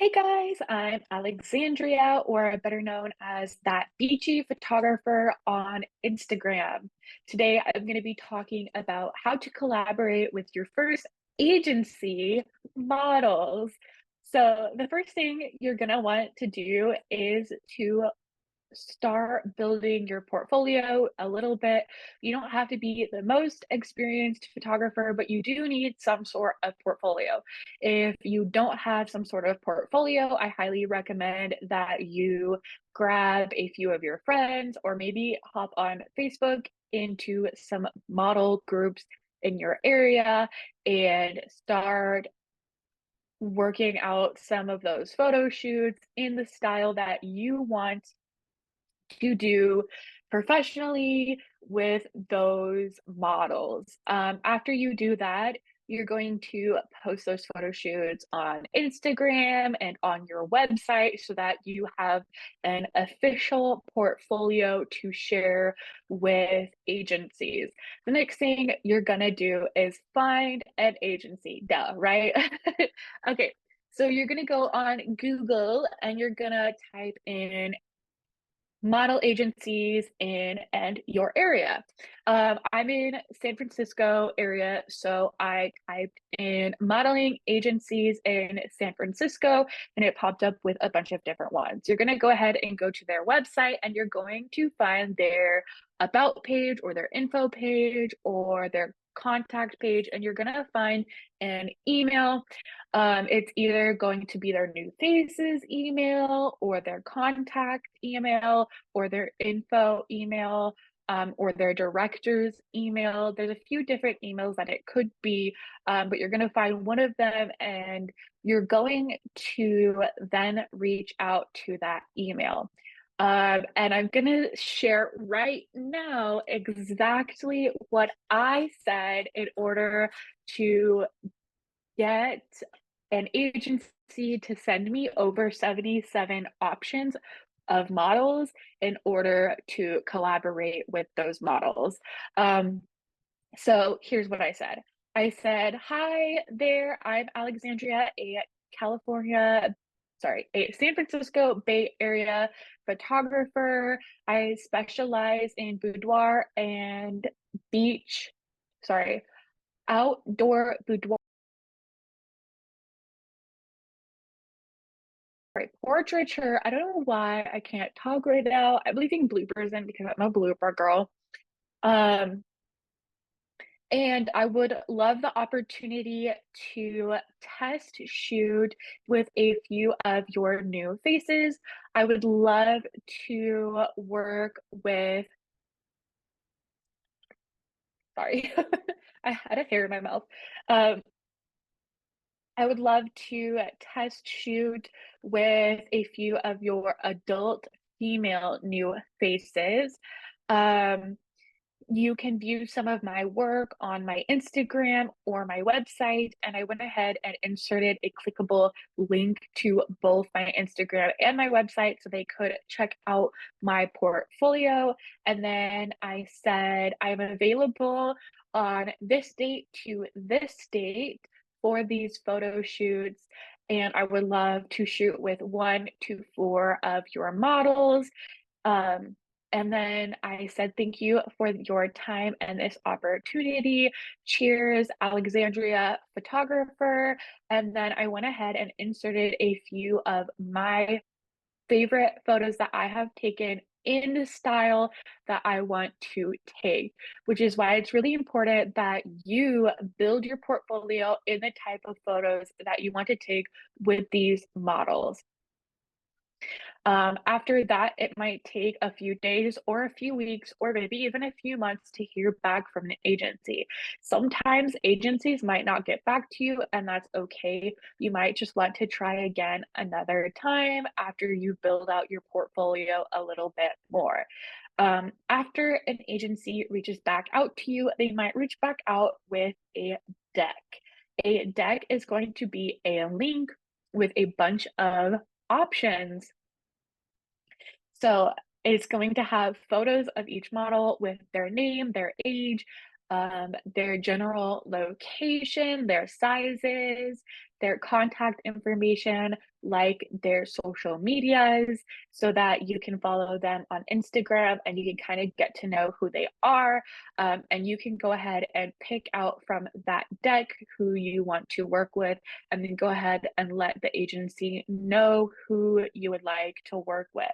Hey guys, I'm Alexandria, or better known as that beachy photographer on Instagram. Today, I'm going to be talking about how to collaborate with your first agency models. So, the first thing you're going to want to do is to start building your portfolio a little bit. You don't have to be the most experienced photographer, but you do need some sort of portfolio. If you don't have some sort of portfolio, I highly recommend that you grab a few of your friends or maybe hop on Facebook into some model groups in your area and start working out some of those photo shoots in the style that you want to do professionally with those models. After you do that, you're going to post those photo shoots on Instagram and on your website so that you have an official portfolio to share with agencies. The next thing you're gonna do is find an agency, duh, right? Okay, so you're gonna go on Google and you're gonna type in model agencies in and your area. I'm in San Francisco area, so I typed in modeling agencies in San Francisco, and it popped up with a bunch of different ones. You're going to go ahead and go to their website, and you're going to find their about page or their info page or their contact page, and you're going to find an email. It's either going to be their new faces email or their contact email or their info email, or their director's email. There's a few different emails that it could be, but you're going to find one of them and you're going to then reach out to that email. And I'm going to share right now exactly what I said in order to get an agency to send me over 77 options of models in order to collaborate with those models. Um, so here's what I said. I said, "Hi there, I'm Alexandria, a San Francisco Bay Area photographer. I specialize in boudoir and beach, sorry, outdoor boudoir right, portraiture. I don't know why I can't talk right now. I'm leaving bloopers in because I'm a blooper girl. Um, and I would love the opportunity to test shoot with a few of your new faces. I would love to work with, sorry, I had a hair in my mouth. Um, I would love to test shoot with a few of your adult female new faces. Um, you can view some of my work on my Instagram or my website, and I went ahead and inserted a clickable link to both my Instagram and my website so they could check out my portfolio. And then I said, I'm available on this date to this date for these photo shoots. And I would love to shoot with 1 to 4 of your models. Um, and then I said, thank you for your time and this opportunity. Cheers, Alexandria photographer. And then I went ahead and inserted a few of my favorite photos that I have taken in the style that I want to take, which is why it's really important that you build your portfolio in the type of photos that you want to take with these models. After that, it might take a few days or a few weeks or maybe even a few months to hear back from an agency. Sometimes agencies might not get back to you, and that's okay. You might just want to try again another time after you build out your portfolio a little bit more. After an agency reaches back out to you, they might reach back out with a deck. A deck is going to be a link with a bunch of options, so it's going to have photos of each model with their name, their age, their general location, their sizes, their contact information, like their social medias, so that you can follow them on Instagram and you can kind of get to know who they are. And you can go ahead and pick out from that deck who you want to work with, and then go ahead and let the agency know who you would like to work with.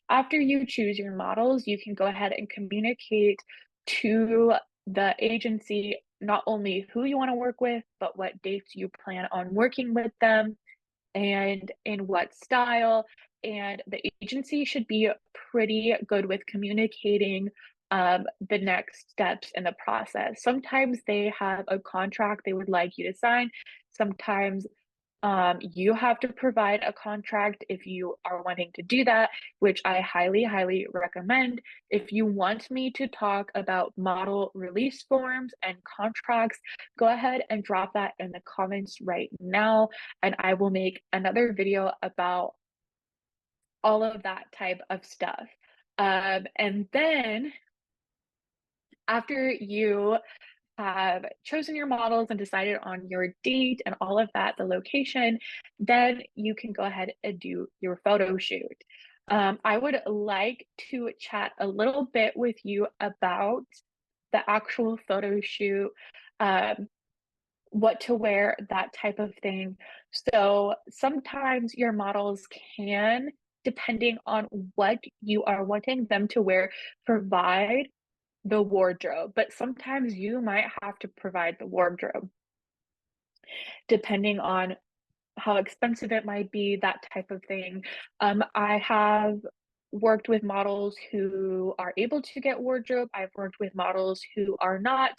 After you choose your models, you can go ahead and communicate to the agency not only who you want to work with, but what dates you plan on working with them and in what style. And the agency should be pretty good with communicating the next steps in the process. Sometimes they have a contract they would like you to sign. Sometimes you have to provide a contract if you are wanting to do that, which I highly, highly recommend. If you want me to talk about model release forms and contracts, go ahead and drop that in the comments right now, and I will make another video about all of that type of stuff. And then after you have chosen your models and decided on your date and all of that, the location, then you can go ahead and do your photo shoot. I would like to chat a little bit with you about the actual photo shoot, um, what to wear, that type of thing. So sometimes your models can, depending on what you are wanting them to wear, provide the wardrobe, but sometimes you might have to provide the wardrobe depending on how expensive it might be, that type of thing. I have worked with models who are able to get wardrobe. I've worked with models who are not.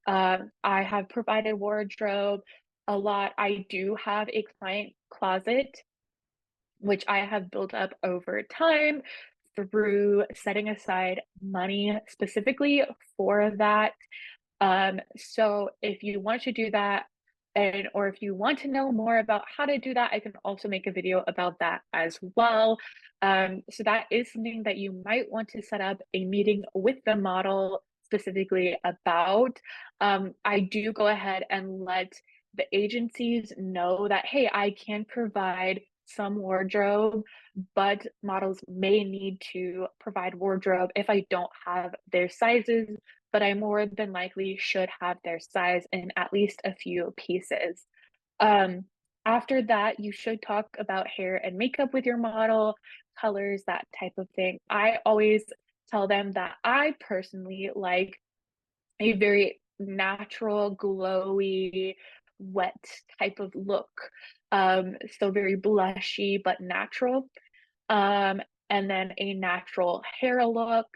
I have provided wardrobe a lot. I do have a client closet, which I have built up over time through setting aside money specifically for that. So if you want to do that, and or if you want to know more about how to do that, I can also make a video about that as well. So that is something that you might want to set up a meeting with the model specifically about. I do go ahead and let the agencies know that, hey, I can provide some wardrobe, but models may need to provide wardrobe if I don't have their sizes, but I more than likely should have their size in at least a few pieces. Um, After that, you should talk about hair and makeup with your model, colors, that type of thing. I always tell them that I personally like a very natural, glowy, wet type of look. So very blushy, but natural. Um, and then a natural hair look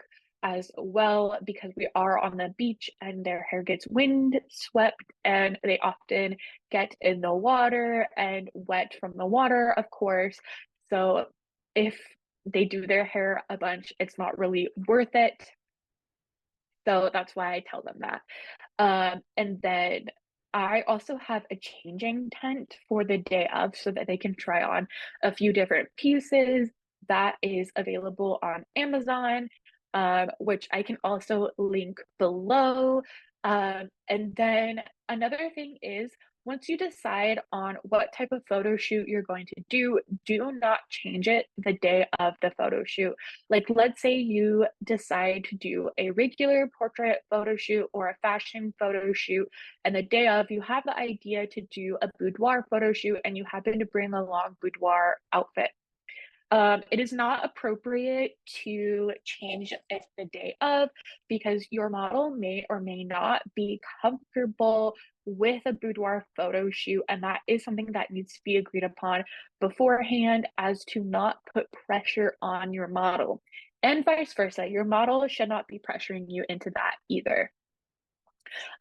as well, because we are on the beach and their hair gets wind swept and they often get in the water and wet from the water, of course. So if they do their hair a bunch, it's not really worth it. So that's why I tell them that. And then I also have a changing tent for the day of so that they can try on a few different pieces. That is available on Amazon, which I can also link below. And then another thing is, once you decide on what type of photo shoot you're going to do not change it the day of the photo shoot. Like, let's say you decide to do a regular portrait photo shoot or a fashion photo shoot, and the day of, you have the idea to do a boudoir photo shoot and you happen to bring along boudoir outfit. It is not appropriate to change it the day of, because your model may or may not be comfortable with a boudoir photo shoot, and that is something that needs to be agreed upon beforehand, as to not put pressure on your model. And vice versa, your model should not be pressuring you into that either.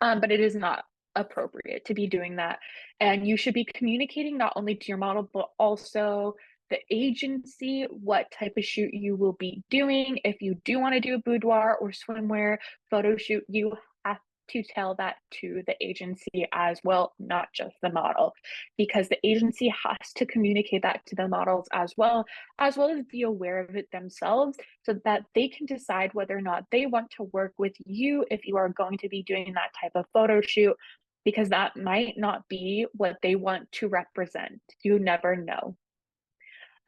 But it is not appropriate to be doing that. And you should be communicating not only to your model, but also the agency what type of shoot you will be doing. If you do want to do a boudoir or swimwear photo shoot, you have to tell that to the agency as well, not just the model, because the agency has to communicate that to the models as well as be aware of it themselves, so that they can decide whether or not they want to work with you if you are going to be doing that type of photo shoot, because that might not be what they want to represent. You never know.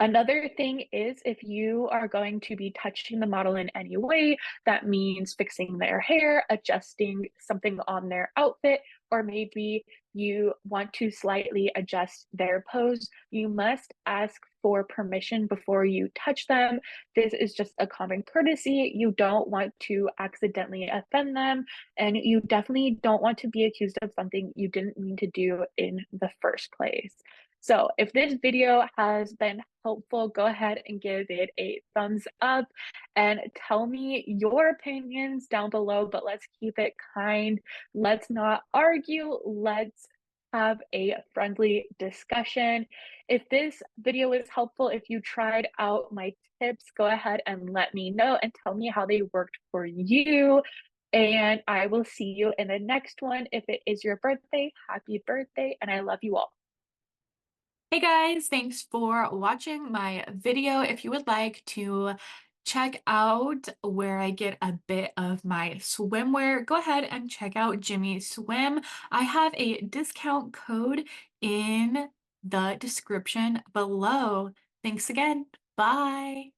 Another thing is if you are going to be touching the model in any way, that means fixing their hair, adjusting something on their outfit, or maybe you want to slightly adjust their pose, you must ask for permission before you touch them. This is just a common courtesy. You don't want to accidentally offend them, and you definitely don't want to be accused of something you didn't mean to do in the first place. So if this video has been helpful, go ahead and give it a thumbs up and tell me your opinions down below, but let's keep it kind. Let's not argue. Let's have a friendly discussion. If this video was helpful, if you tried out my tips, go ahead and let me know and tell me how they worked for you. And I will see you in the next one. If it is your birthday, happy birthday, and I love you all. Hey guys, thanks for watching my video. If you would like to check out where I get a bit of my swimwear, go ahead and check out Jimmy Swim. I have a discount code in the description below. Thanks again. Bye.